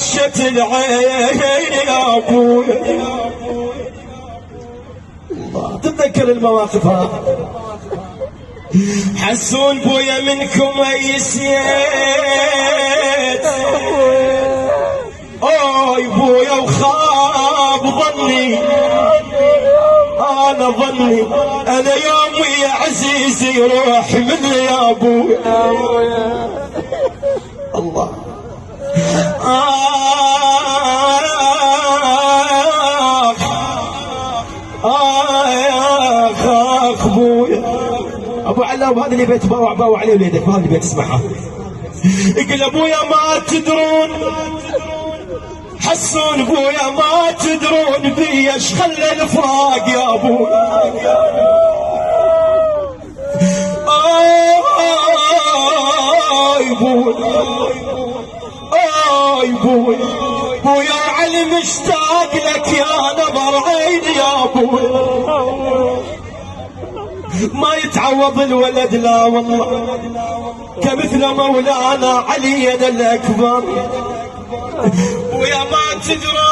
طشت العين يا ابوي. تتذكر المواقف ها؟ حسون بويا منكم ايسيت اوي بويا وخاب ظني، انا ظني انا يومي يا عزيزي يروح مني يا ابوي. الله اخ بويا ابو علاء، هذا اللي بيت باوع عليه وليدك، هذا اللي بيت تسمعها. يقول ابويا ما تدرون، حسون بويا ما تدرون بي ايش خلى الفراق يا ابويا. اي بويا اي بويا بويا علي مشتاق لك يا نظر عيني يا ابويا. ما يتعوض الولد لا والله كمثل مولانا علي الأكبر. ويا ما تدري